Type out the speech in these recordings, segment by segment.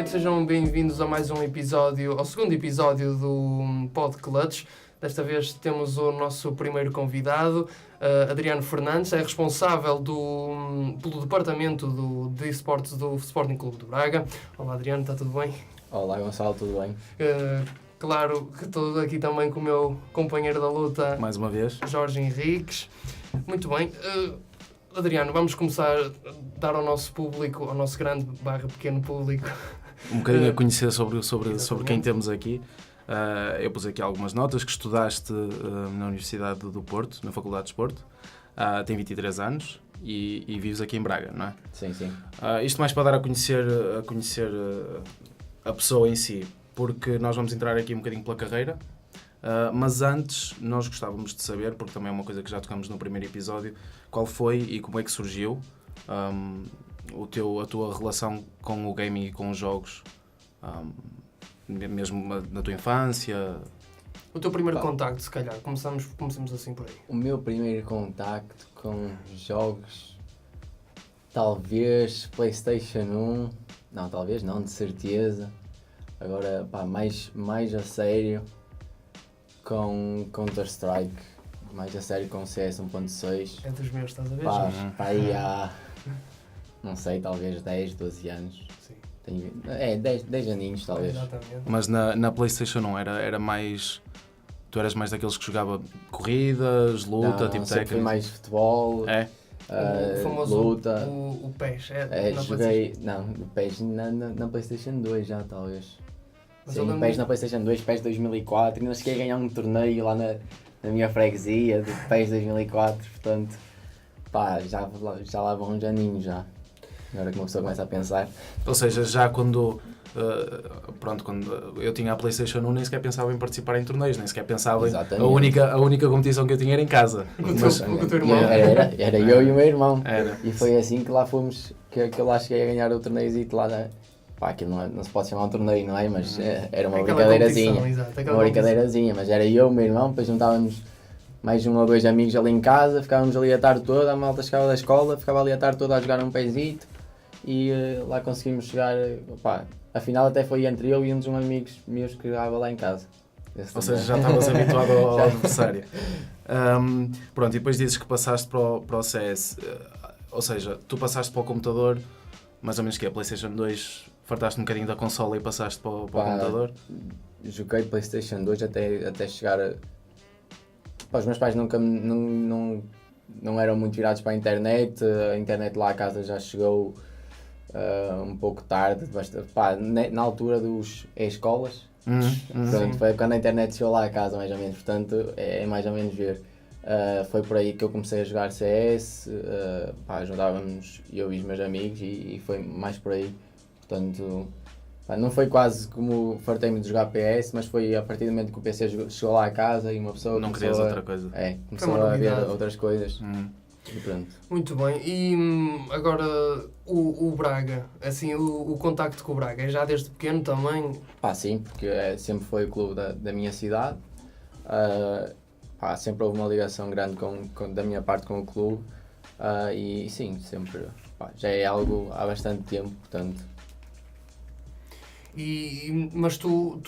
noite, sejam bem-vindos a mais um episódio, ao segundo episódio do Pod Clutch. Desta vez temos o nosso primeiro convidado, Adriano Fernandes, é responsável pelo departamento de esportes do Sporting Clube de Braga. Olá Adriano, está tudo bem? Olá Gonçalo, tudo bem? Claro que estou aqui também com o meu companheiro da luta, mais uma vez, Jorge Henriques. Muito bem. Adriano, vamos começar a dar ao nosso público, ao nosso grande pequeno público, um bocadinho a conhecer sobre quem temos aqui. Eu pus aqui algumas notas que estudaste na Universidade do Porto, na Faculdade de Desporto. Tem 23 anos e vives aqui em Braga, não é? Sim, sim. Isto mais para dar a conhecer a pessoa em si, porque nós vamos entrar aqui um bocadinho pela carreira. Mas antes, nós gostávamos de saber, porque também é uma coisa que já tocamos no primeiro episódio, qual foi e como é que surgiu a tua relação com o gaming e com os jogos, mesmo na tua infância. O teu primeiro contacto, se calhar, começamos assim por aí. O meu primeiro contacto com jogos, talvez PlayStation 1, não, talvez não, de certeza. Agora, mais a sério, com Counter-Strike, mais a sério com CS 1.6. É dos meus, estás a ver? Aí há, não sei, talvez 10, 12 anos. Sim. 10 aninhos talvez. Exatamente. Mas na PlayStation 1 era mais... Tu eras mais daqueles que jogava corridas, luta, não, tipo sempre técnica? foi mais futebol, O famoso luta. O PES. Joguei, não, o PES na PlayStation 2 já talvez. Mas Sim, PES na PlayStation 2, PES 2004, ainda cheguei a ganhar um torneio lá na minha freguesia de PES 2004, portanto, já lá vão uns aninhos já. Agora que uma pessoa começa a pensar. Ou seja, já quando eu tinha a PlayStation 1 nem sequer pensava em participar em torneios, nem sequer pensava em... A única competição que eu tinha era em casa. Com o teu irmão. Era eu e o meu irmão. Era. E foi assim que lá fomos, que eu lá cheguei a ganhar o torneizito lá na... Aquilo não se pode chamar um torneio, não é? Mas era uma brincadeirazinha. Uma brincadeirazinha, mas era eu, o meu irmão, depois juntávamos mais um ou dois amigos ali em casa, ficávamos ali a tarde toda, a malta chegava da escola, ficava ali a tarde toda a jogar um pezito e lá conseguimos chegar, afinal até foi entre eu e um dos amigos meus que jogava lá em casa. Ou seja, já estavas habituado ao adversário. E depois dizes que passaste para o CS, ou seja, tu passaste para o computador, mais ou menos que a PlayStation 2, fartaste um bocadinho da consola e passaste para o computador? Joguei PlayStation 2 até chegar a... Os meus pais nunca não eram muito virados para a internet lá a casa já chegou um pouco tarde, na altura dos escolas. Pronto, foi quando a internet chegou lá a casa mais ou menos, portanto é mais ou menos ver. Foi por aí que eu comecei a jogar CS, juntávamos eu e os meus amigos e foi mais por aí, portanto não foi quase como fartei-me de jogar PS, mas foi a partir do momento que o PC chegou lá a casa e uma pessoa não querias outra coisa. Começou a ver outras coisas. E pronto. Muito bem, e agora o Braga, assim, o contacto com o Braga, é já desde pequeno também? Sim, porque sempre foi o clube da minha cidade, sempre houve uma ligação grande da minha parte com o clube, e sim, sempre, já é algo há bastante tempo, portanto. Mas tu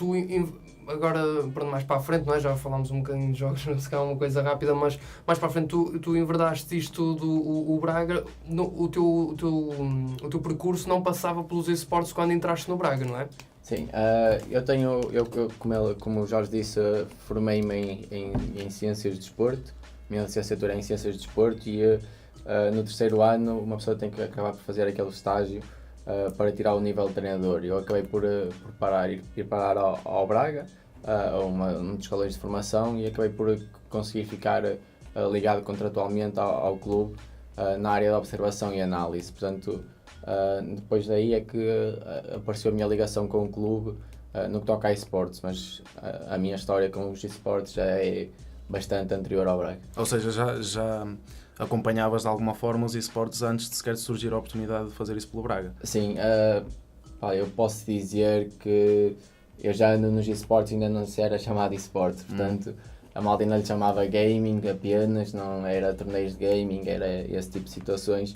agora, mais para a frente, não é? Já falámos um bocadinho de jogos, se calhar uma coisa rápida, mas mais para a frente tu enverdaste isto tudo, o Braga, o teu percurso não passava pelos esportes quando entraste no Braga, não é? Sim, como o Jorge disse, formei-me em Ciências de Desporto, minha licenciatura é em Ciências de Desporto e no terceiro ano uma pessoa tem que acabar por fazer aquele estágio para tirar o nível de treinador. Eu acabei por ir parar ao Braga, a um dos escalões de formação e acabei por conseguir ficar ligado contratualmente ao clube na área de observação e análise. Portanto, depois daí é que apareceu a minha ligação com o clube no que toca a esportes, mas a minha história com os esportes já é bastante anterior ao Braga. Ou seja, já acompanhavas de alguma forma os esportes antes de sequer surgir a oportunidade de fazer isso pelo Braga? Sim, eu posso dizer que eu já nos esportes ainda não se era chamado esporte, portanto a malta ainda lhe chamava gaming apenas, não era torneios de gaming, era esse tipo de situações.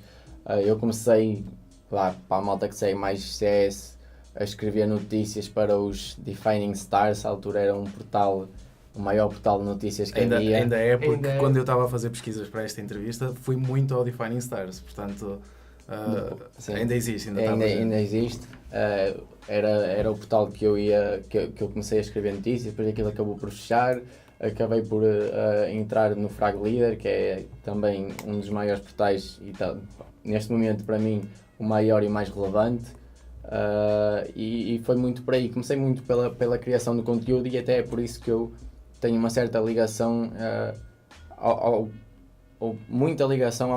Eu comecei, para a malta que segue mais CS, a escrever notícias para os Defining Stars, à altura era um portal, o maior portal de notícias que havia. Ainda é, porque quando eu estava a fazer pesquisas para esta entrevista, fui muito ao Defining Stars, portanto, ainda existe. Ainda existe. Era o portal que eu comecei a escrever notícias, depois aquilo acabou por fechar, acabei por entrar no Frag Leader, que é também um dos maiores portais, e neste momento para mim o maior e mais relevante, e foi muito por aí. Comecei muito pela criação do conteúdo, e até é por isso que eu tenho uma certa ligação muita ligação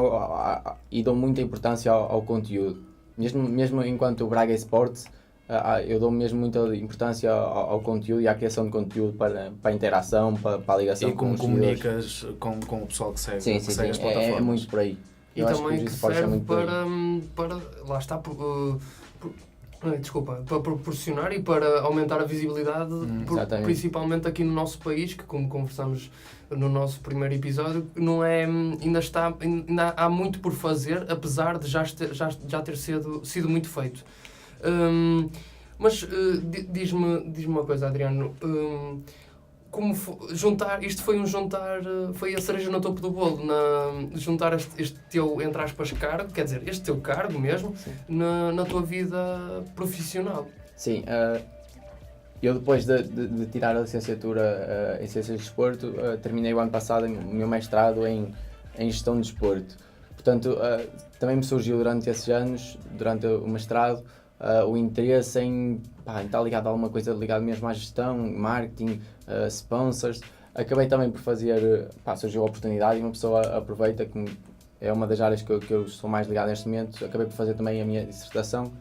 e dou muita importância ao conteúdo. Mesmo enquanto o Braga Esportes, eu dou mesmo muita importância ao conteúdo e à criação de conteúdo para a interação, para a ligação e com os comunicas com o pessoal que segue, sim, segue as plataformas. É muito por aí. E também que serve para lá está, para proporcionar e para aumentar a visibilidade, principalmente aqui no nosso país, que como conversamos no nosso primeiro episódio, não é, ainda há muito por fazer, apesar de já ter sido muito feito. Mas diz-me uma coisa, Adriano, como isto foi foi a cereja no topo do bolo, juntar este teu, entre aspas, cargo, quer dizer, este teu cargo mesmo, na tua vida profissional. Sim, eu depois de tirar a licenciatura em Ciências de Desporto, terminei o ano passado o meu mestrado em Gestão de Desporto. Portanto, também me surgiu durante esses anos, durante o mestrado, o interesse em estar ligado a alguma coisa ligado mesmo à gestão, marketing, sponsors. Acabei também por fazer, surgiu a oportunidade e uma pessoa aproveita, que é uma das áreas que eu sou mais ligado neste momento. Acabei por fazer também a minha dissertação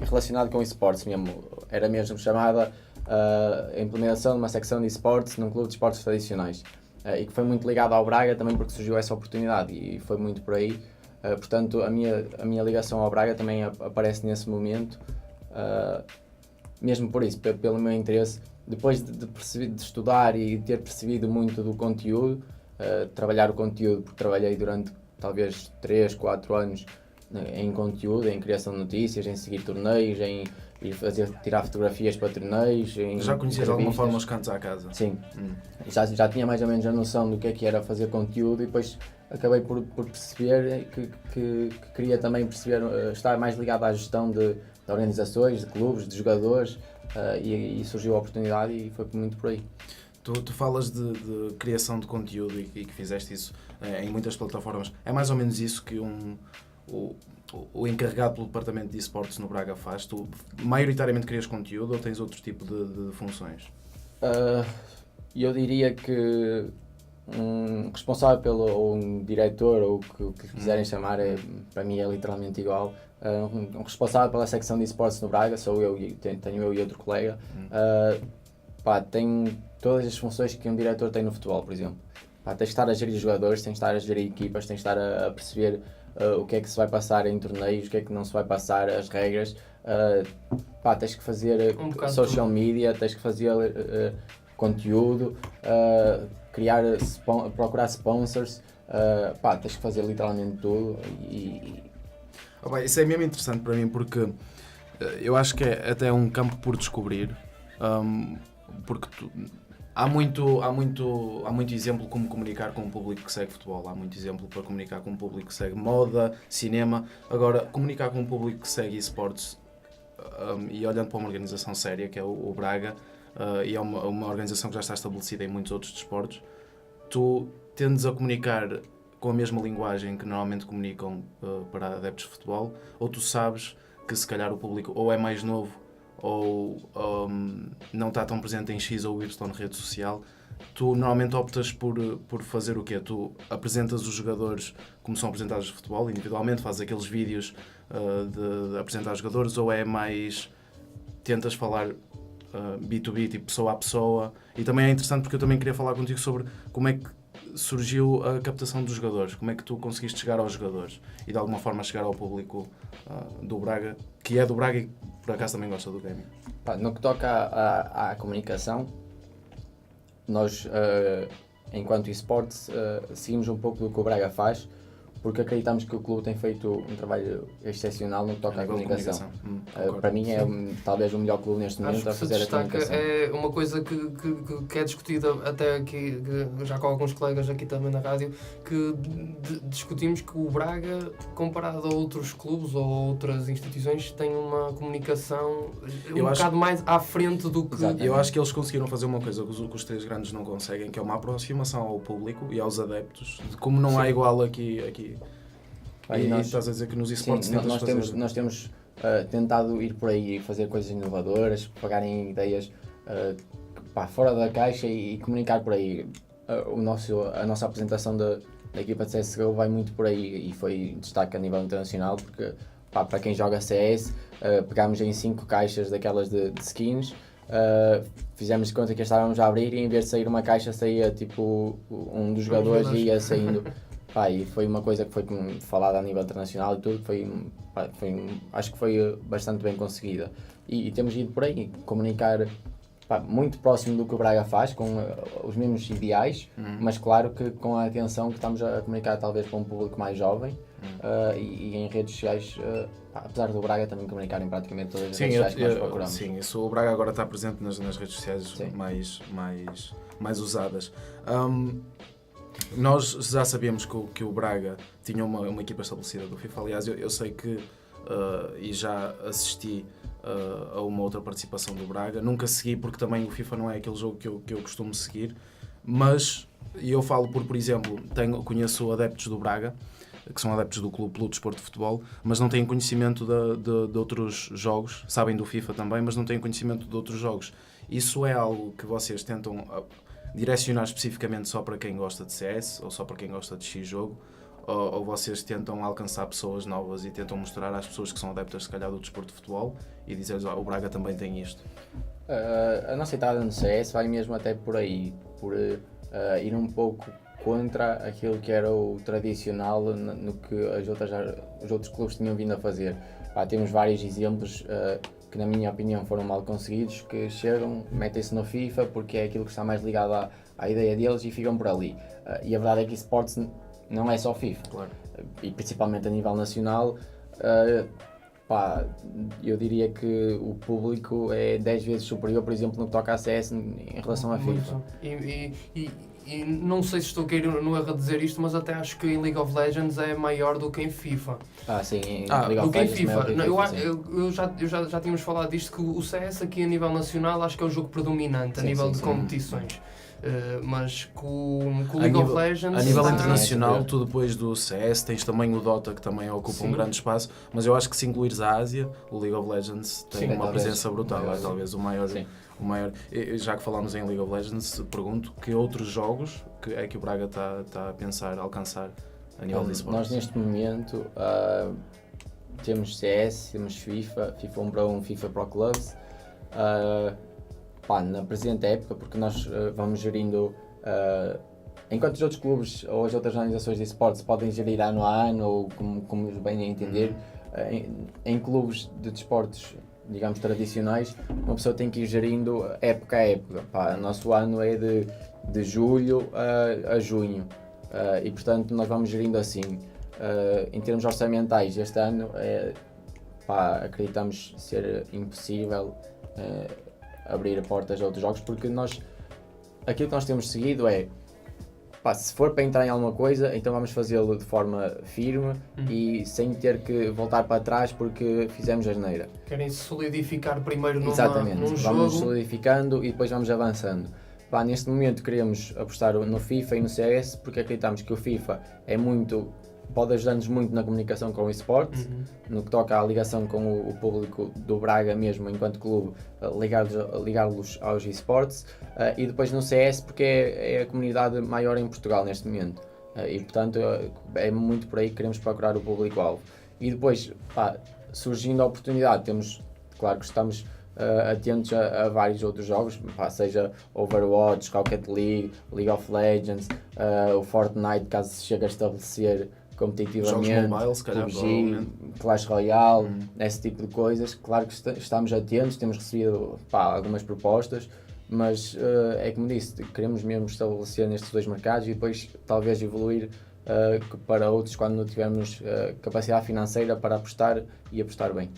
relacionada com esportes mesmo. Era mesmo chamada a implementação de uma secção de esportes num clube de esportes tradicionais. E que foi muito ligado ao Braga também porque surgiu essa oportunidade e foi muito por aí. Portanto, a minha ligação ao Braga também aparece nesse momento, mesmo por isso, pelo meu interesse. Depois de estudar e ter percebido muito do conteúdo, trabalhar o conteúdo, porque trabalhei durante talvez 3, 4 anos em conteúdo, em criação de notícias, em seguir torneios, em tirar fotografias para torneios. Já conhecias de alguma forma os cantos à casa? Sim, já tinha mais ou menos a noção do que era fazer conteúdo e depois acabei por perceber que queria também estar mais ligado à gestão de organizações, de clubes, de jogadores, e surgiu a oportunidade e foi muito por aí. Tu falas de criação de conteúdo e que fizeste isso em muitas plataformas. É mais ou menos isso que o encarregado pelo departamento de esportes no Braga faz? Tu maioritariamente crias conteúdo ou tens outro tipo de funções? Eu diria que um responsável ou um diretor, ou o que quiserem chamar, para mim é literalmente igual. Um responsável pela secção de esportes no Braga sou eu, tenho eu e outro colega. Tem todas as funções que um diretor tem no futebol, por exemplo. Tens de estar a gerir jogadores, tens de estar a gerir equipas, tens de estar a perceber o que é que se vai passar em torneios, o que é que não se vai passar, as regras. Tens que fazer social media, tens que fazer conteúdo, procurar sponsors, tens que fazer literalmente tudo. Isso é mesmo interessante para mim porque eu acho que é até um campo por descobrir, porque há muito exemplo como comunicar com um público que segue futebol, há muito exemplo para comunicar com um público que segue moda, cinema. Agora, comunicar com um público que segue esportes, e olhando para uma organização séria que é o Braga, e é uma organização que já está estabelecida em muitos outros desportos, tu tendes a comunicar com a mesma linguagem que normalmente comunicam para adeptos de futebol, ou tu sabes que se calhar o público ou é mais novo ou não está tão presente em X ou Y rede social, tu normalmente optas por fazer o quê? Tu apresentas os jogadores como são apresentados de futebol, individualmente, fazes aqueles vídeos de apresentar os jogadores, ou é mais tentas falar B2B, tipo pessoa a pessoa? E também é interessante porque eu também queria falar contigo sobre como é que surgiu a captação dos jogadores, como é que tu conseguiste chegar aos jogadores e de alguma forma chegar ao público do Braga, que é do Braga e por acaso também gosta do gaming. No que toca à comunicação, nós enquanto esportes seguimos um pouco do que o Braga faz, porque acreditamos que o clube tem feito um trabalho excepcional no que toca à comunicação. Concordo. Para mim é talvez o melhor clube neste momento Acho a que se fazer a destaca, comunicação. é uma coisa que é discutida até aqui, já com alguns colegas aqui também na rádio, que discutimos que o Braga, comparado a outros clubes ou outras instituições, tem uma comunicação bocado mais à frente do que... Exato. Eu acho que eles conseguiram fazer uma coisa que os três grandes não conseguem, que é uma aproximação ao público e aos adeptos, de como não há igual aqui. E nós, estás a dizer que nos esportes nós temos tentado ir por aí e fazer coisas inovadoras, pegarem ideias fora da caixa e comunicar por aí. A nossa apresentação da equipa de CSGO vai muito por aí e foi destaque a nível internacional, porque para quem joga CS, pegámos em 5 caixas daquelas de skins, fizemos de conta que estávamos a abrir e em vez de sair uma caixa saía tipo um dos jogadores e ia saindo. E foi uma coisa que foi falada a nível internacional e tudo, acho que foi bastante bem conseguida. E temos ido por aí, comunicar muito próximo do que o Braga faz, com os mesmos ideais, mas claro que com a atenção que estamos a comunicar talvez para um público mais jovem, e em redes sociais, apesar do Braga também comunicar em praticamente todas as redes sociais que nós procuramos. Sim, isso, o Braga agora está presente nas redes sociais mais usadas. Nós já sabíamos que o Braga tinha uma equipa estabelecida do FIFA. Aliás, eu sei que, e já assisti a uma outra participação do Braga. Nunca segui porque também o FIFA não é aquele jogo que eu costumo seguir. Mas eu falo por exemplo, conheço adeptos do Braga, que são adeptos do clube pelo desporto de futebol, mas não têm conhecimento de outros jogos. Sabem do FIFA também, mas não têm conhecimento de outros jogos. Isso é algo que vocês tentam direcionar especificamente só para quem gosta de CS ou só para quem gosta de X jogo, ou vocês tentam alcançar pessoas novas e tentam mostrar às pessoas que são adeptas se calhar do desporto de futebol e dizer-lhes, o Braga também tem isto? A nossa entrada no CS vai mesmo até por aí, por ir um pouco contra aquilo que era o tradicional no que os outros clubes tinham vindo a fazer. Temos vários exemplos que na minha opinião foram mal conseguidos, que chegam, metem-se no FIFA porque é aquilo que está mais ligado à ideia deles e ficam por ali. E a verdade é que esportes não é só FIFA. Claro. E principalmente a nível nacional, eu diria que o público é 10 vezes superior, por exemplo, no que toca a CS em relação à FIFA. E não sei se estou a querer no erro a dizer isto, mas até acho que em League of Legends é maior do que em FIFA. Sim, em League do of que em Legends FIFA. Não, Já tínhamos falado disto, que o CS aqui a nível nacional acho que é o jogo predominante a nível de competições. Mas com o League of Legends... A nível internacional, tu depois do CS tens também o Dota, que também ocupa um grande espaço, mas eu acho que se incluires a Ásia, o League of Legends tem uma presença brutal, é talvez o maior. Já que falámos em League of Legends, pergunto que outros jogos que o Braga está a pensar alcançar a nível de esportes? Nós neste momento temos CS, temos FIFA 1 para 1, FIFA Pro Clubs. Na presente época, porque nós vamos gerindo, enquanto os outros clubes ou as outras organizações de esportes podem gerir ano a ano, ou como bem a entender, em clubes de desportos, digamos, tradicionais, uma pessoa tem que ir gerindo época a época. O nosso ano é de julho a junho, e portanto nós vamos gerindo assim. Em termos orçamentais, este ano acreditamos ser impossível abrir portas a outros jogos, porque aquilo que nós temos seguido é, se for para entrar em alguma coisa, então vamos fazê-lo de forma firme e sem ter que voltar para trás porque fizemos asneira. Querem se solidificar primeiro num Exatamente, jogo. vamos solidificando e depois vamos avançando. Neste momento queremos apostar no FIFA e no CS, porque acreditamos que o FIFA pode ajudar-nos muito na comunicação com o esportes, no que toca à ligação com o público do Braga mesmo, enquanto clube, ligá-los aos esportes, e depois no CS, porque é a comunidade maior em Portugal neste momento, e portanto é muito por aí que queremos procurar o público-alvo. E depois, surgindo a oportunidade, claro que estamos atentos a vários outros jogos, seja Overwatch, Rocket League, League of Legends, o Fortnite, caso se chegue a estabelecer competitivamente, jogos mobile, se calhar, PUBG, Clash Royale, esse tipo de coisas. Claro que estamos atentos, temos recebido algumas propostas, mas é como disse, queremos mesmo estabelecer nestes dois mercados e depois talvez evoluir que para outros quando não tivermos capacidade financeira para apostar e apostar bem.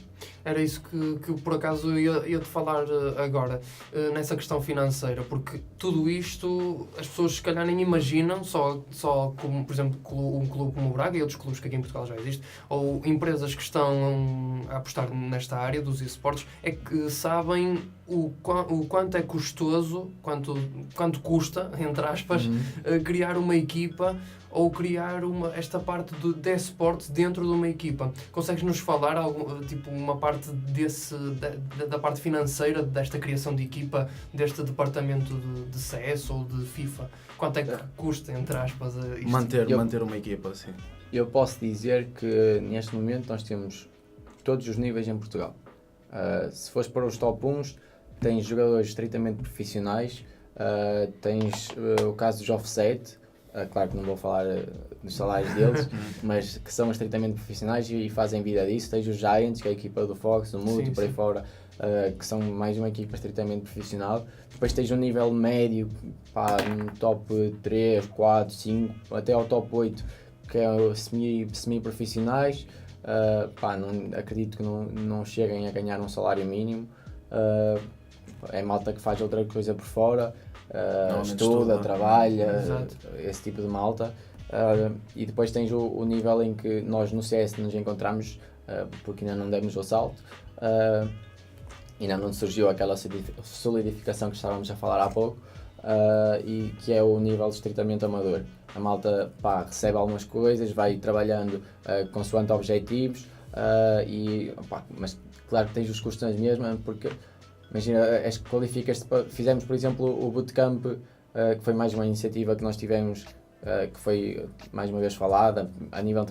Era isso que por acaso ia-te falar agora, nessa questão financeira, porque tudo isto as pessoas se calhar nem imaginam, só como, por exemplo, um clube como o Braga e outros clubes que aqui em Portugal já existem, ou empresas que estão a apostar nesta área dos esportes, é que sabem o quanto é custoso, quanto custa, entre aspas, criar uma equipa ou criar esta parte de esportes dentro de uma equipa. Consegues-nos falar tipo uma parte da parte financeira desta criação de equipa, deste departamento de CS ou de FIFA? Quanto é que custa, entre aspas, isto? Manter uma equipa, sim. Eu posso dizer que neste momento nós temos todos os níveis em Portugal. Se fores para os top 1, tens jogadores estritamente profissionais, tens o caso dos Offset, claro que não vou falar dos salários deles, mas que são estritamente profissionais e fazem vida disso. Tens os Giants, que é a equipa do Fox, do Muto, por aí fora, que são mais uma equipa estritamente profissional. Depois tens um nível médio, no top 3, 4, 5, até ao top 8, que é semi-profissionais. Acredito que não cheguem a ganhar um salário mínimo. É malta que faz outra coisa por fora. Estuda, trabalha, esse tipo de malta. E depois tens o nível em que nós no CS nos encontramos, porque ainda não demos o salto, ainda não surgiu aquela solidificação que estávamos a falar há pouco, e que é o nível estritamente amador. A malta recebe algumas coisas, vai trabalhando consoante objetivos, mas claro que tens os custos nas mesmas, porque imagina, qualificas-te fizemos por exemplo o bootcamp, que foi mais uma iniciativa que nós tivemos, que foi mais uma vez falada, a nível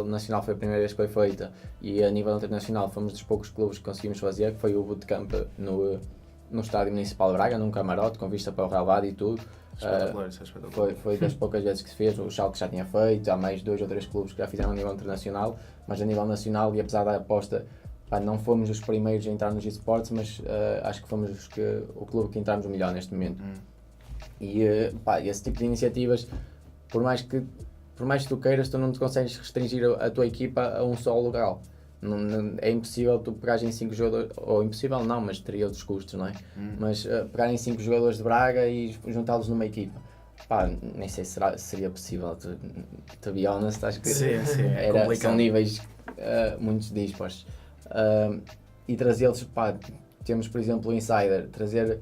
nacional foi a primeira vez que foi feita, e a nível internacional fomos dos poucos clubes que conseguimos fazer, que foi o bootcamp no Estádio Municipal de Braga, num camarote, com vista para o relvado e tudo. Espetacular. Foi das poucas vezes que se fez, o Schalke já tinha feito, há mais 2 ou 3 clubes que já fizeram a nível internacional, mas a nível nacional, e apesar da aposta, não fomos os primeiros a entrar nos esportes, mas acho que fomos o clube que entramos melhor neste momento. E esse tipo de iniciativas, por mais que tu queiras, tu não te consegues restringir a tua equipa a um só lugar. É impossível tu pegares em 5 jogadores, ou impossível não, mas teria outros custos, não é? Mas pegar em 5 jogadores de Braga e juntá-los numa equipa, nem sei se seria possível, to be honest, acho que sim, são níveis muito dispares. E trazê-los, temos por exemplo o Insider, trazer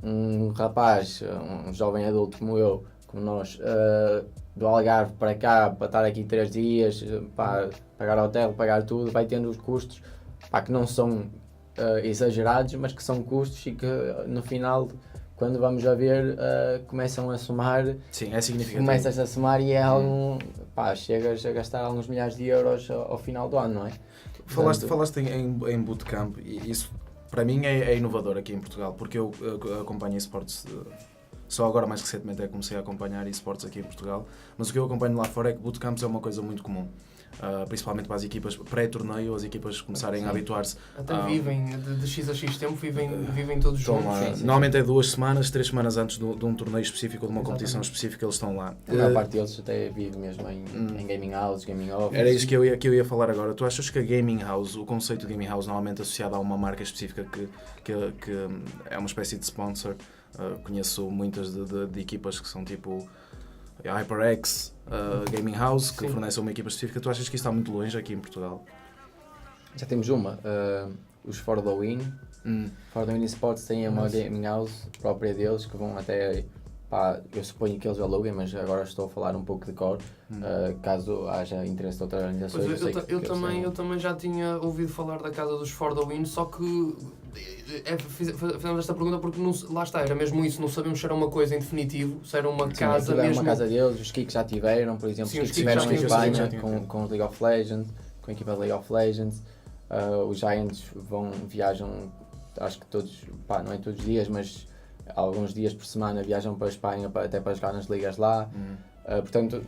um rapaz, um jovem adulto como eu, como nós, do Algarve para cá, para estar aqui 3 dias, pagar hotel, pagar tudo, vai tendo os custos que não são exagerados, mas que são custos e que no final, quando vamos a ver, começam a somar. Sim, é significativo. Começas a somar e é chegas a gastar alguns milhares de euros ao final do ano, não é? Falaste em bootcamp, e isso para mim é inovador aqui em Portugal, porque eu acompanho esportes, só agora mais recentemente comecei a acompanhar esportes aqui em Portugal, mas o que eu acompanho lá fora é que bootcamps é uma coisa muito comum. Principalmente para as equipas pré-torneio, as equipas começarem a habituar-se. Até vivem, de X a X tempo, vivem todos juntos. Normalmente é 2 semanas, 3 semanas antes de um torneio específico ou de uma competição específica, eles estão lá. A maior parte deles até vive mesmo em gaming house, gaming office. Era isso que eu ia falar agora. Tu achas que a gaming house, o conceito de gaming house, normalmente associado a uma marca específica que é uma espécie de sponsor? Conheço muitas de equipas que são tipo a HyperX Gaming House, que fornece uma equipa específica. Tu achas que isso está muito longe aqui em Portugal? Já temos uma, os For The Win. For The Win Sports têm uma gaming house própria deles, que vão até, eu suponho que eles aluguem, mas agora estou a falar um pouco de cor, caso haja interesse de outras organizações. Eu também já tinha ouvido falar da casa dos For The Win, só que fizemos esta pergunta porque lá está, era mesmo isso, não sabemos se era uma coisa em definitivo, se era uma casa mesmo. É uma casa deles, os Kicks já tiveram, por exemplo, os Kicks tiveram em Espanha com League of Legends, com a equipa de League of Legends, os Giants viajam, acho que todos, não é todos os dias, mas alguns dias por semana viajam para a Espanha até para jogar nas ligas lá. Portanto,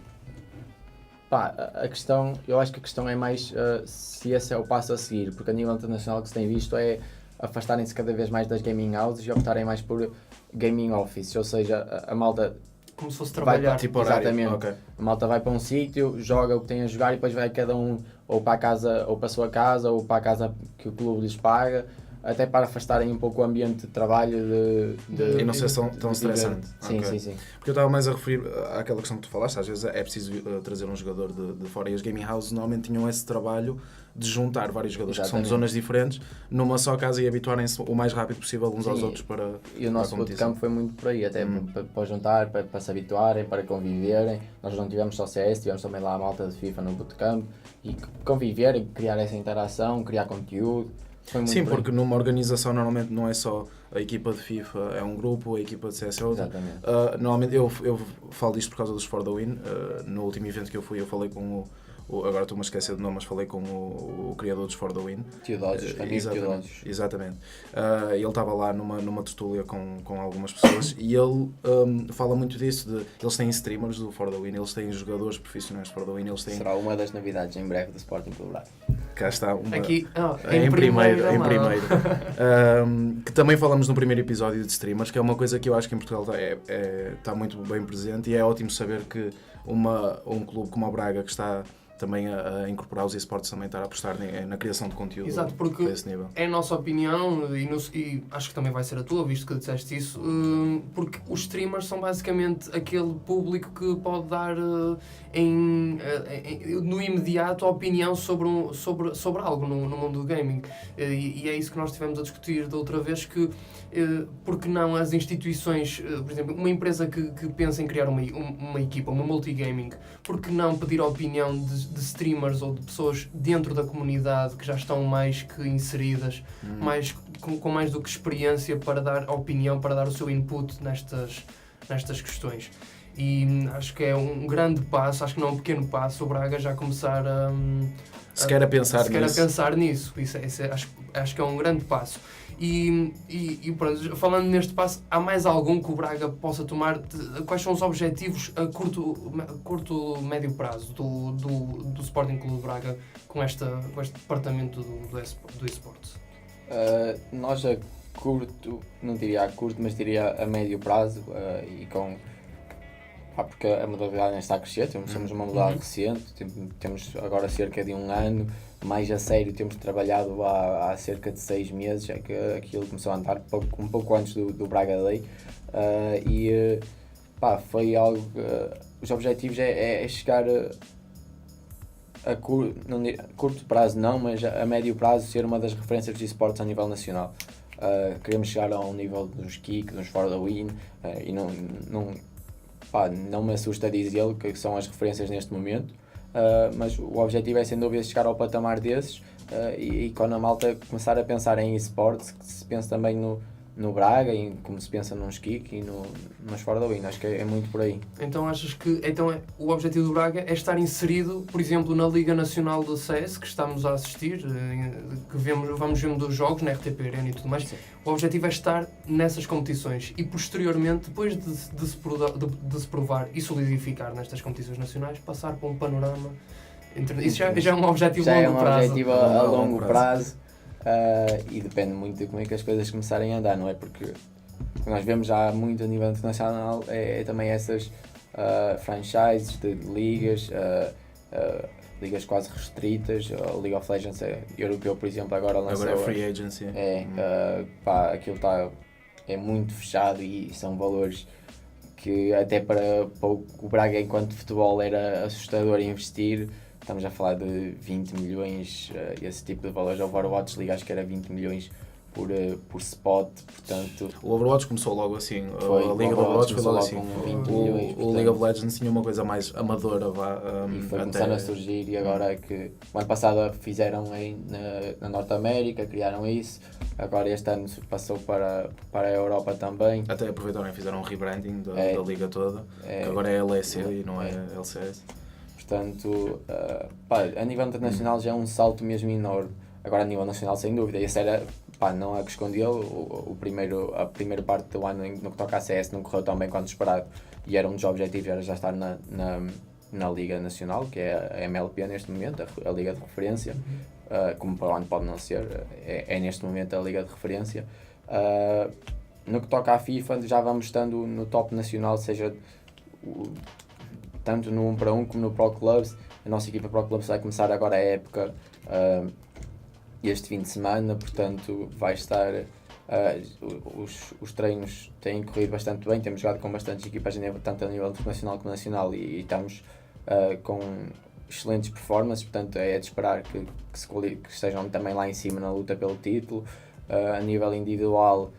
eu acho que a questão é mais se esse é o passo a seguir, porque a nível internacional o que se tem visto é afastarem-se cada vez mais das gaming houses e optarem mais por gaming office, ou seja, a malta como se fosse trabalhar. Tipo horário. Exatamente. Ok. A malta vai para um sítio, joga o que tem a jogar e depois vai cada um ou para a casa, ou para a sua casa, ou para a casa que o clube lhes paga, até para afastarem um pouco o ambiente de trabalho E não ser tão de viver. estressante. Sim, Ok. sim. Porque eu estava mais a referir àquela questão que tu falaste, às vezes é preciso trazer um jogador de fora, e as gaming houses normalmente tinham esse trabalho de juntar vários jogadores que são de zonas diferentes numa só casa e habituarem-se o mais rápido possível uns aos outros para E o nosso bootcamp foi muito por aí, até para juntar, para se habituarem, para conviverem. Nós não tivemos só CS, tivemos também lá a malta de FIFA no bootcamp, e conviverem, criar essa interação, criar conteúdo. Foi muito Sim, por aí. porque numa organização normalmente não é só a equipa de FIFA, é um grupo, a equipa de CS é outra. Exatamente. Normalmente eu falo disto por causa dos For the Win. No último evento que eu fui, eu falei com agora estou-me a esquecer do nome, mas falei com o criador dos For the Win. Teodósios, Ramiro Teodósios. Exatamente. Ele estava lá numa tertúlia com algumas pessoas e ele fala muito disso. Eles têm streamers do For the Win, eles têm jogadores profissionais do For the Win, eles têm... Será uma das novidades em breve do Sporting Clube Braga. Cá está uma... Aqui, em primeiro. mão. Que também falamos no primeiro episódio de streamers, que é uma coisa que eu acho que em Portugal está muito bem presente, e é ótimo saber que um clube como o Braga, que está também a incorporar os esportes, também estar a apostar na criação de conteúdo. Exato, porque desse nível. é a nossa opinião e acho que também vai ser a tua, visto que disseste isso, porque os streamers são basicamente aquele público que pode dar no imediato a opinião sobre algo no mundo do gaming. E é isso que nós estivemos a discutir da outra vez, que porque não as instituições, por exemplo, uma empresa que pensa em criar uma equipa, uma multigaming, porque não pedir a opinião de streamers ou de pessoas dentro da comunidade que já estão mais que inseridas, com mais do que experiência para dar a opinião, para dar o seu input nestas questões. E acho que é um grande passo, acho que não é um pequeno passo, o Braga já começar Se quer a pensar nisso. Isso acho que é um grande passo. E pronto, falando neste passo, há mais algum que o Braga possa tomar? Quais são os objetivos a curto médio prazo do Sporting Clube de Braga com este departamento do esportes? Nós a curto, não diria a curto, mas diria a médio prazo, e com... porque a modalidade está a crescer, somos uma modalidade recente, temos agora cerca de um ano, mais a sério temos trabalhado há cerca de 6 meses, é que aquilo começou a andar um pouco antes do Braga Day, foi algo, os objetivos é chegar a curto prazo não, mas a médio prazo ser uma das referências de esportes a nível nacional. Queremos chegar ao nível dos Kick, dos For the Win, e não me assusta dizê-lo que são as referências neste momento, mas o objetivo é sem dúvida chegar ao patamar desses, e quando a malta começar a pensar em esportes, que se pense também no Braga, e como se pensa nos Kick e nos For the Win. Acho que é muito por aí. Então achas que o objetivo do Braga é estar inserido, por exemplo, na Liga Nacional do CS, que estamos a assistir, que vamos vendo dos jogos na RTP Arena e tudo mais. Sim. O objetivo é estar nessas competições e posteriormente, depois de se provar e solidificar nestas competições nacionais, passar para um panorama. Isso já é um objetivo a longo prazo. Já é um objetivo a longo prazo. E depende muito de como é que as coisas começarem a andar, não é? Porque nós vemos já muito a nível internacional também essas franchises de ligas, ligas quase restritas. A League of Legends europeu, por exemplo, agora lançou... Agora é free agency. Aquilo é muito fechado e são valores que até para o Braga enquanto futebol era assustador investir. Estamos a falar de 20 milhões, esse tipo de valores. O Overwatch League acho que era 20 milhões por spot, portanto... O Overwatch começou logo assim, a Liga do Overwatch foi logo assim. 20 milhões, o League of Legends tinha uma coisa mais amadora, e foi começando a surgir, e agora é que... O ano passado fizeram na Norte América, criaram isso, agora este ano passou para a Europa também. Até aproveitaram e fizeram um rebranding da Liga toda, que agora é LEC e não é LCS. Portanto, a nível internacional já é um salto mesmo enorme. Agora a nível nacional, sem dúvida, esse era, não há que escondê-lo, a primeira parte do ano no que toca a CS não correu tão bem quanto esperado, e era um dos objetivos, era já estar na Liga Nacional, que é a MLP neste momento, a Liga de Referência, como para o ano pode não ser, é neste momento a Liga de Referência. No que toca à FIFA, já vamos estando no top nacional, seja tanto no 1 para 1 como no Pro Clubs. A nossa equipa Pro Clubs vai começar agora a época este fim de semana, portanto vai estar... os treinos têm corrido bastante bem, temos jogado com bastantes equipas tanto a nível internacional como nacional e estamos com excelentes performances, portanto é de esperar que estejam também lá em cima na luta pelo título. A nível individual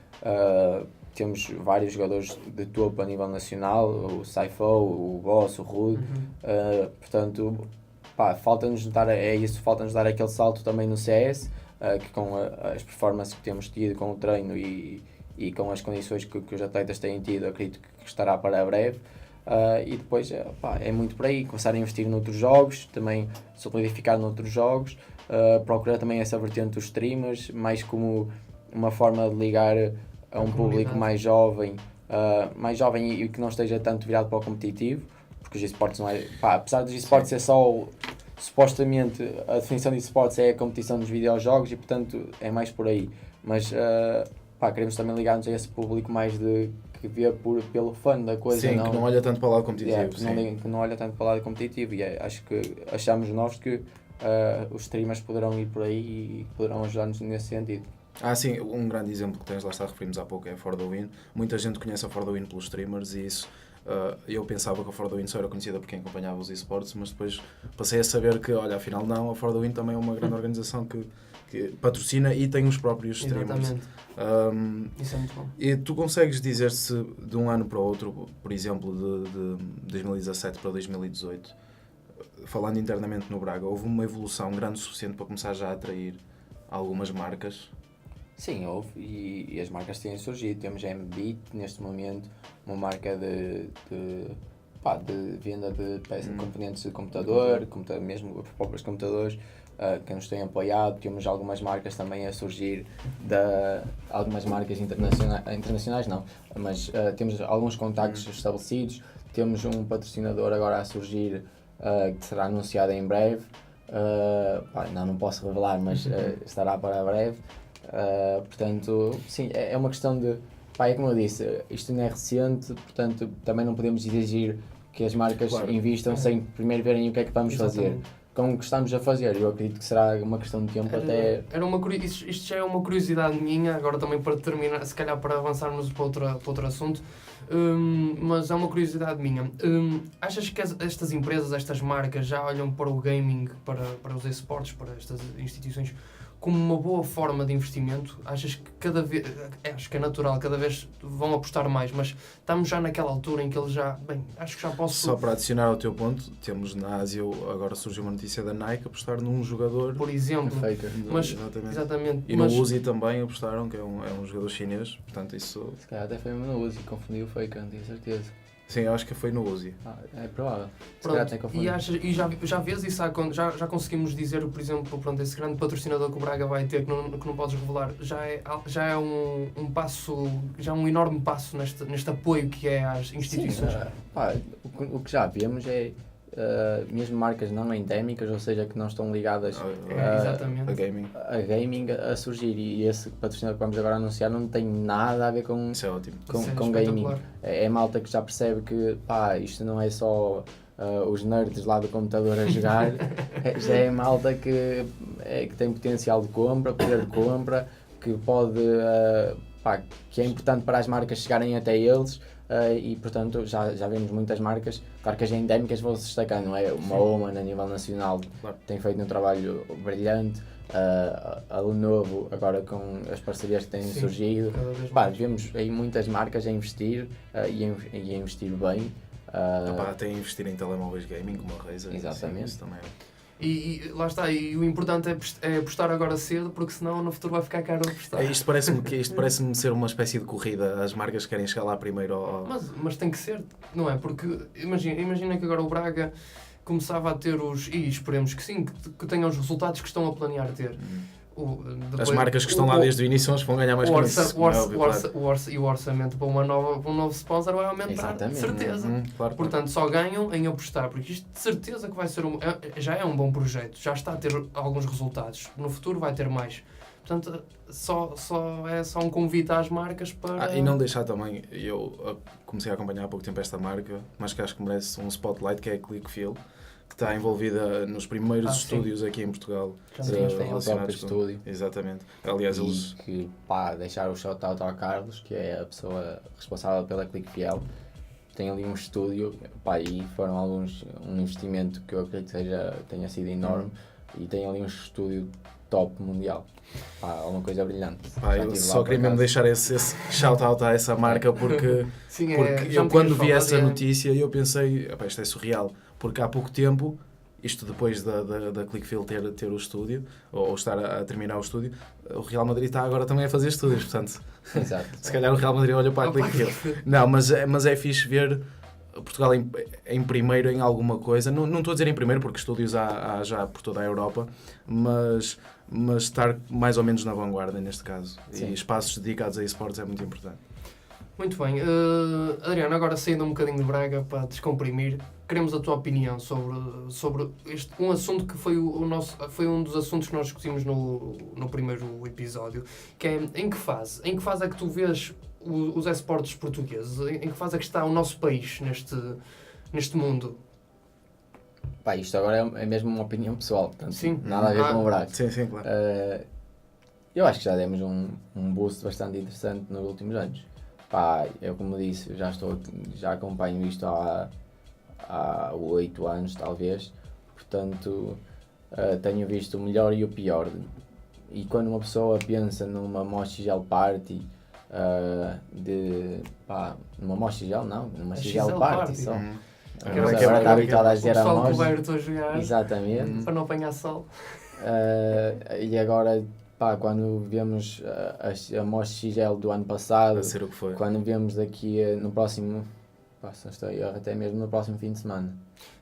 temos vários jogadores de topo a nível nacional, o Saifo, o Boss, o Rude, portanto falta-nos dar aquele salto também no CS, que com as performances que temos tido com o treino e com as condições que os atletas têm tido, acredito que estará para breve. E depois é muito por aí, começar a investir noutros jogos, também solidificar noutros jogos, procurar também essa vertente dos streamers, mais como uma forma de ligar a um público mais jovem e que não esteja tanto virado para o competitivo, porque os esportes não é... apesar dos esportes ser só... supostamente a definição de esportes é a competição dos videojogos e portanto é mais por aí, mas queremos também ligar-nos a esse público mais que vê pelo fã da coisa. Sim, que não olha tanto para o lado competitivo. Que não olha tanto para o lado competitivo e acho que achamos nós que os streamers poderão ir por aí e poderão ajudar-nos nesse sentido. Sim, um grande exemplo que tens, lá está, referimos há pouco, é a For The Win. Muita gente conhece a For The Win pelos streamers e isso, eu pensava que a For The Win só era conhecida por quem acompanhava os esportes, mas depois passei a saber que, olha, afinal não, a For The Win também é uma grande organização que patrocina e tem os próprios streamers. Isso é muito bom. E tu consegues dizer se de um ano para o outro, por exemplo, de 2017 para 2018, falando internamente no Braga, houve uma evolução grande o suficiente para começar já a atrair algumas marcas? Sim, houve, e as marcas têm surgido. Temos a MBIT neste momento, uma marca de venda de peças de componentes de computador, mesmo os próprios computadores, que nos têm apoiado. Temos algumas marcas também a surgir, algumas marcas internacionais não, mas temos alguns contactos estabelecidos. Temos um patrocinador agora a surgir, que será anunciado em breve. Não posso revelar, mas estará para breve. Portanto, sim, é uma questão de... é como eu disse, isto não é recente, portanto também não podemos exigir que as marcas invistam sem primeiro verem o que é que vamos fazer. Com o que estamos a fazer, eu acredito que será uma questão de tempo até... Isto já é uma curiosidade minha, agora também para terminar, se calhar para avançarmos para outro assunto, mas é uma curiosidade minha. Achas que estas empresas, estas marcas já olham para o gaming, para os esportes, para estas instituições, como uma boa forma de investimento? Achas que cada vez, acho que é natural, cada vez vão apostar mais, mas estamos já naquela altura em que eles já, acho que já posso... Só para adicionar ao teu ponto, temos na Ásia, agora surgiu uma notícia da Nike apostar num jogador... Por exemplo. Faker. Mas, exatamente. E no Uzi também apostaram, que é um jogador chinês, portanto isso... Se calhar até foi no Uzi, confundiu o Faker, não tenho certeza. Sim, eu acho que foi no Uzi. É provável. Pronto, e já vês isso, já conseguimos dizer, por exemplo, esse grande patrocinador que o Braga vai ter, que não podes revelar, já é um passo, já um enorme passo neste apoio que é às instituições. Sim, o que já vemos é mesmo marcas não endémicas, ou seja, que não estão ligadas a gaming a surgir, e esse patrocinador que vamos agora anunciar não tem nada a ver com, isso é ótimo. com gaming. É malta que já percebe que isto não é só os nerds lá do computador a jogar, já é malta que tem potencial de compra, poder de compra, que pode que é importante para as marcas chegarem até eles. E portanto já vemos muitas marcas, claro que as endémicas vão se destacar, não é? Uma Oman a nível nacional tem feito um trabalho brilhante, a Lenovo agora com as parcerias que têm surgido, vemos aí muitas marcas a investir e a investir bem. Até investir em telemóveis gaming como a Razer. Exatamente. Isso também E lá está, e o importante é apostar agora cedo, porque senão no futuro vai ficar caro apostar. Isto parece-me ser uma espécie de corrida, as marcas querem chegar lá primeiro mas tem que ser, não é? Porque imagina que agora o Braga começava a ter e esperemos que sim, que tenha os resultados que estão a planear ter. As marcas que estão lá desde o início vão ganhar mais com isso. E o orçamento para um novo sponsor vai aumentar, de certeza. Claro. Portanto, só ganham em apostar, porque isto de certeza que vai ser já é um bom projeto, já está a ter alguns resultados, no futuro vai ter mais. Portanto, é só um convite às marcas para... E não deixar também, eu comecei a acompanhar há pouco tempo esta marca, mas que acho que merece um spotlight, que é a Clickfeel, que está envolvida nos primeiros estúdios aqui em Portugal. O próprio estúdio. Exatamente. Aliás, eles... que, deixar o shout-out ao Carlos, que é a pessoa responsável pela Clickfeel. Tem ali um estúdio, e foram um investimento que eu acredito que tenha sido enorme, e tem ali um estúdio top mundial. Uma coisa brilhante. Eu só queria mesmo deixar esse shout-out a essa marca, porque, Sim, porque eu quando vi essa notícia eu pensei, isto é surreal, porque há pouco tempo, isto depois da Clickfeel ter o estúdio, ou estar a terminar o estúdio, o Real Madrid está agora também a fazer estúdios, portanto, exato. Se calhar o Real Madrid olha para a Clickfeel. Não, mas é fixe ver Portugal em primeiro em alguma coisa. Não estou a dizer em primeiro, porque estúdios há já por toda a Europa, mas estar mais ou menos na vanguarda neste caso. Sim. E espaços dedicados a esportes é muito importante. Muito bem. Adriano, agora saindo um bocadinho de Braga para descomprimir, queremos a tua um assunto que foi um dos assuntos que nós discutimos no primeiro episódio, que é em que fase é que tu vês os esportes portugueses, em que fase é que está o nosso país neste mundo? Isto agora é mesmo uma opinião pessoal, portanto, sim. Nada a ver com o Braga. Sim, claro. Eu acho que já demos um boost bastante interessante nos últimos anos. Eu, como disse, já acompanho isto há 8 anos, talvez. Portanto, tenho visto o melhor e o pior. E quando uma pessoa pensa numa Moshigel Party, numa Moshigel não, numa Shigel Party só. Agora está habituado a dizer a Mosh. Coberto a jogar. Exatamente. Para não apanhar sol. E agora... quando vemos a Moshigel do ano passado, ser o que foi. Quando vemos daqui no próximo, até mesmo no próximo fim de semana.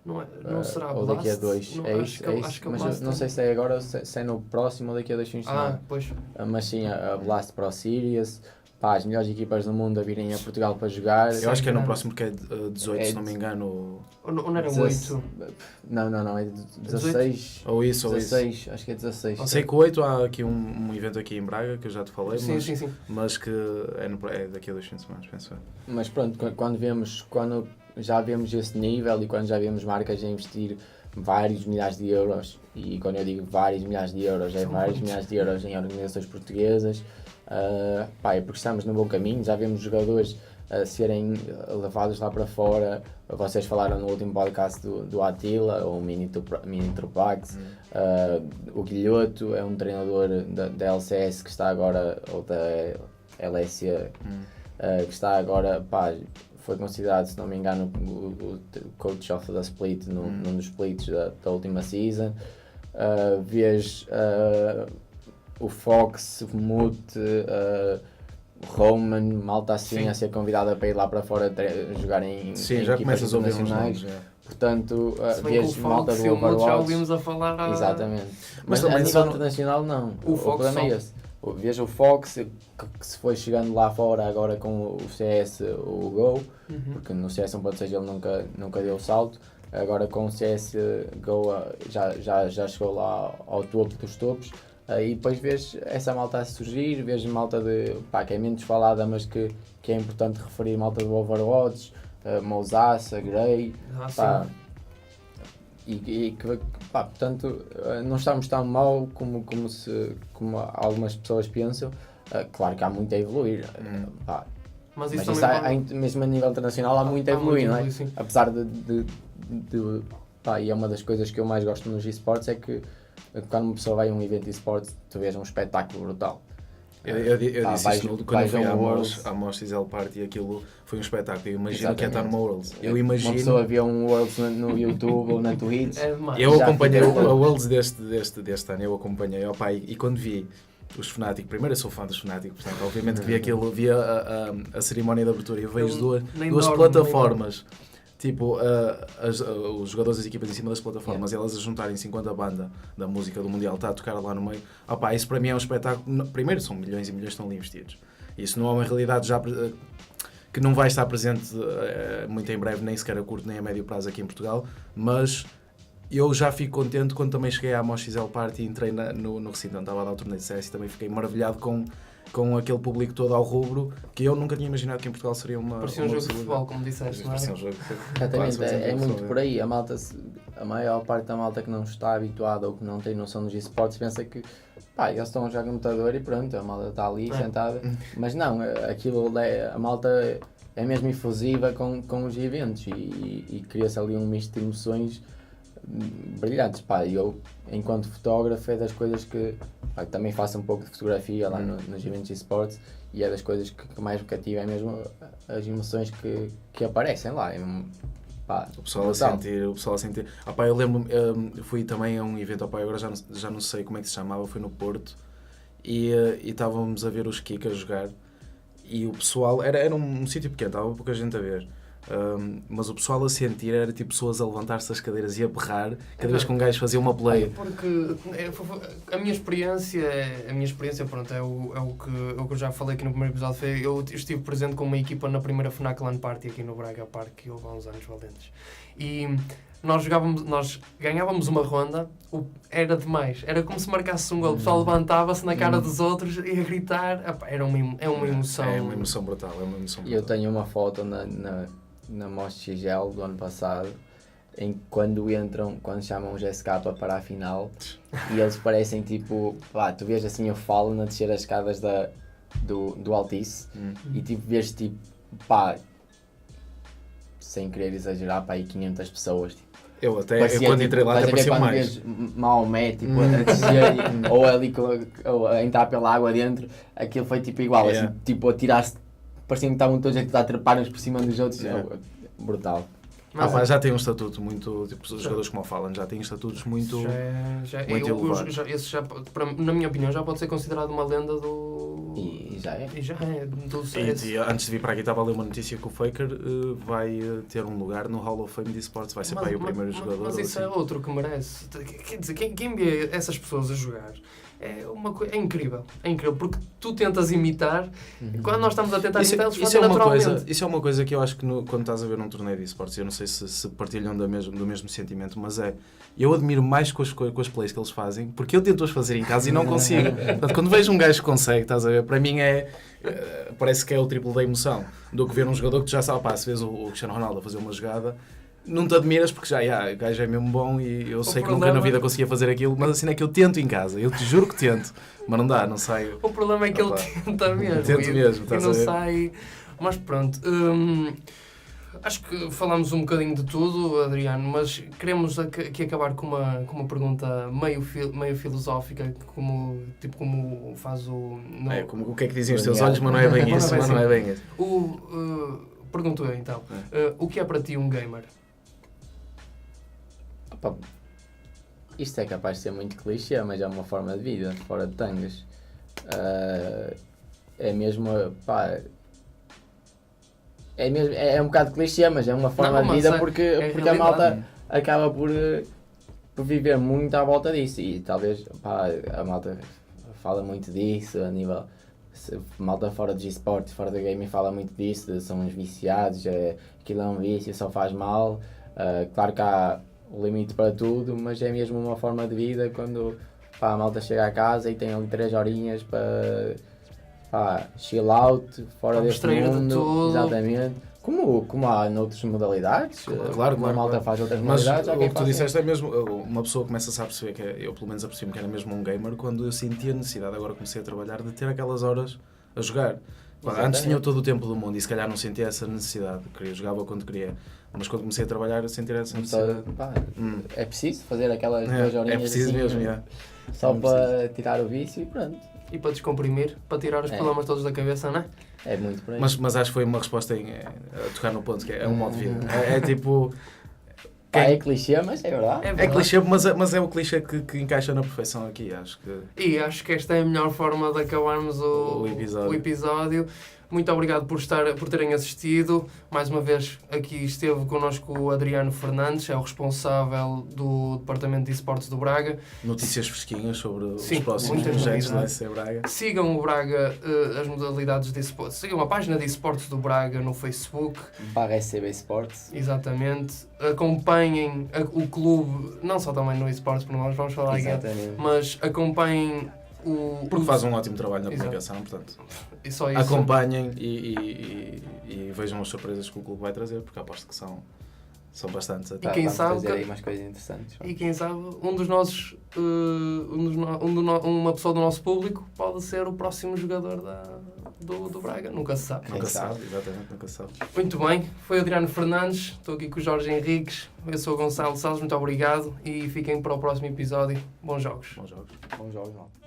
Não será ou daqui a 2. Não, é isso. Mas não sei se é agora ou se é no próximo ou daqui a 2 fins de semana. Pois. Mas sim, a Blast Pro Series. As melhores equipas do mundo a virem a Portugal para jogar. Eu acho que é no próximo, que é 18, se não me engano. Ou não era 8? Não, é 16. Ou isso. Acho que é 16. Sei que o 8 há aqui um evento aqui em Braga, que eu já te falei, sim. Mas que é daqui a 2 fins de semana, penso eu. Mas pronto, quando já vemos esse nível e quando já vemos marcas a investir vários milhares de euros, e quando eu digo vários milhares de euros, é vários milhares de euros em organizações portuguesas, é porque estamos no bom caminho. Já vemos jogadores a serem levados lá para fora. Vocês falaram no último podcast do Attila, ou Mini Trupax. O Guilhoto é um treinador da LCS que está agora, ou da LSA, que está agora, foi considerado, se não me engano, o coach of the split num dos splits da última season. Vês o Fox, o Mute, Roman, malta assim a ser convidada para ir lá para fora jogar em já começas a ouvir uns nomes. Portanto, vês malta do Overwatch. Já ouvimos a falar Exatamente. Mas a nível internacional não. O problema é esse. Veja o Fox, que se foi chegando lá fora agora com o CS, o Go, porque no CS 1.6 ele nunca deu o salto. Agora com o CS Go já chegou lá ao topo dos topos. E depois vês essa malta a surgir, vês malta que é menos falada, mas que é importante referir, malta do Overwatch, Mousassa, Grey, portanto não estamos tão mal como algumas pessoas pensam. Claro que há muito a evoluir, mas mesmo a nível internacional há muito a evoluir, não é? Sim. Apesar e é uma das coisas que eu mais gosto nos esportes, é que quando uma pessoa vai a um evento de esportes, tu vês um espetáculo brutal. Eu disse isto quando eu fui à Moshigel Party, e aquilo foi um espetáculo. Eu imagino que é estar numa Worlds. Uma pessoa via um Worlds no YouTube ou na Twitch. Eu acompanhei a Worlds deste ano, e quando vi os Fnatic, primeiro eu sou fã dos Fnatic, portanto obviamente que vi aquilo, vi a cerimónia de abertura, e eu vejo duas plataformas. Tipo, os jogadores das equipas em cima das plataformas, elas a juntarem 50 banda da música do Mundial, está a tocar lá no meio. Isso para mim é um espetáculo. Primeiro, são milhões e milhões que estão ali investidos. Isso não é uma realidade já que não vai estar presente muito em breve, nem sequer a curto nem a médio prazo aqui em Portugal, mas eu já fico contente quando também cheguei à Mosh XL Party e entrei no recinto onde estava a dar o torneio de CS e também fiquei maravilhado com aquele público todo ao rubro, que eu nunca tinha imaginado que em Portugal seria uma Parecia um jogo de futebol, como disseste, não é? Exatamente, é muito por aí. A maior parte da malta que não está habituada ou que não tem noção dos esportes pensa que eles estão a jogar no computador e pronto, a malta está ali sentada. Mas não, a malta é mesmo efusiva com os eventos e cria-se ali um misto de emoções brilhantes. Eu, enquanto fotógrafo, é das coisas que também faço um pouco de fotografia lá nos eventos de esportes e é das coisas que mais me cativa, é mesmo as emoções que aparecem lá. O pessoal a sentir. Eu lembro-me, fui também a um evento, agora já não sei como é que se chamava, foi no Porto e estávamos a ver os Kik a jogar e o pessoal, era um sítio pequeno, estava pouca gente a ver. Mas o pessoal a sentir era tipo pessoas a levantar-se das cadeiras e a berrar cada vez que um gajo fazia uma play. Porque a minha experiência pronto, é o que eu já falei aqui no primeiro episódio. Eu estive presente com uma equipa na primeira FNAC LAN Party aqui no Braga Park, que houve há uns anos valentes. E nós ganhávamos uma ronda, era demais. Era como se marcasse um gol. O pessoal levantava-se na cara dos outros e a gritar. É uma emoção. É uma emoção brutal. E eu tenho uma foto na Mosh XL do ano passado, em que quando chamam os SK para a final e eles parecem tipo, tu vês assim o Fallen a descer as escadas do Altice e tipo vês tipo, sem querer exagerar, aí 500 pessoas. Tipo, eu quando entrei lá até parecia mais. Maomé, tipo, a descer ou ali ou a entrar pela água dentro, aquilo foi tipo igual, assim, tipo a tirar-se. Parecia que estavam todos a trepar-nos por cima dos outros. Brutal. Já tem um estatuto muito. Tipo, os jogadores como falam, já têm estatutos muito. Muito elevados. Esse na minha opinião, já pode ser considerado uma lenda do. E já é. Do CS. E antes de vir para aqui, estava a ler uma notícia que o Faker vai ter um lugar no Hall of Fame de esportes. Vai ser para aí o primeiro jogador. Mas isso é outro que merece. Quer dizer, quem vê essas pessoas a jogar. É incrível, porque tu tentas imitar, quando nós estamos a tentar imitar, eles fazem naturalmente. Isso é uma coisa que eu acho que quando estás a ver um torneio de esportes, eu não sei se partilham do mesmo sentimento, mas eu admiro mais com as plays que eles fazem, porque eu tento-as fazer em casa e não consigo. Portanto, quando vejo um gajo que consegue, estás a ver, para mim parece que é o triplo da emoção, do que ver um jogador que tu já sabe, se vês o Cristiano Ronaldo a fazer uma jogada, não te admiras porque o gajo é mesmo bom e eu sei que nunca na vida conseguia fazer aquilo, mas assim é que eu tento em casa, eu te juro que tento, mas não dá, não sai. O problema é que ele tenta mesmo. E não sai. Mas pronto, acho que falámos um bocadinho de tudo, Adriano, mas queremos aqui acabar com uma pergunta meio filosófica, como faz o... o que é que dizem os teus olhos, mas não é bem isso. Mas não é bem isso. Pergunto eu então, o que é para ti um gamer? Isto é capaz de ser muito clichê, mas é uma forma de vida, fora de tangas. É mesmo, é um bocado clichê, mas é uma forma de vida porque a malta acaba por viver muito à volta disso e talvez a malta fala muito disso a nível... malta fora de esportes, fora do gaming fala muito disso, são uns viciados, aquilo é um vício, só faz mal. Claro que há o limite para tudo, mas é mesmo uma forma de vida quando a malta chega a casa e tem ali 3 horinhas para chill out, fora deste mundo, de tudo. Exatamente. Como há noutras modalidades, claro, a malta faz outras modalidades. Mas o que tu disseste é mesmo, uma pessoa começa a perceber, eu pelo menos apercebi-me que era mesmo um gamer quando eu senti a necessidade, agora comecei a trabalhar, de ter aquelas horas a jogar. Antes tinha todo o tempo do mundo e se calhar não sentia essa necessidade, jogava quando queria, mas quando comecei a trabalhar sentia essa necessidade. É preciso fazer aquelas 2 horinhas. É preciso assim, mesmo, só para tirar o vício e pronto. E para descomprimir, para tirar os problemas todos da cabeça, não é? É muito por aí. Mas acho que foi uma resposta a tocar no ponto, que é um modo de vida. É tipo... É clichê, mas é verdade. É clichê, mas é o clichê que encaixa na perfeição aqui, acho que... E acho que esta é a melhor forma de acabarmos o episódio. muito obrigado por terem assistido. Mais uma vez, aqui esteve connosco o Adriano Fernandes, é o responsável do Departamento de Esportes do Braga. Notícias fresquinhas sobre Sim, os próximos muitas projetos do novidades. SC Braga. Sigam o Braga, as modalidades de esportes. Sigam a página de esportes do Braga no Facebook. /SCB Sports. Exatamente. Acompanhem o clube, não só também no esportes, porque nós vamos falar aqui, Exatamente. mas acompanhem Porque faz um ótimo trabalho na Exato. comunicação, portanto, E só isso. acompanhem e vejam as surpresas que o clube vai trazer, porque aposto que são bastantes até. E quem Vamos sabe trazer que- aí umas coisas interessantes. E quem sabe, uma pessoa do nosso público pode ser o próximo jogador do Braga, nunca se sabe. Nunca Quem se sabe. sabe, exatamente, nunca se sabe. Muito bem, foi o Adriano Fernandes, estou aqui com o Jorge Henriques, eu sou o Gonçalo Salles, muito obrigado e fiquem para o próximo episódio. Bons jogos. Bons jogos. Bons jogos, não.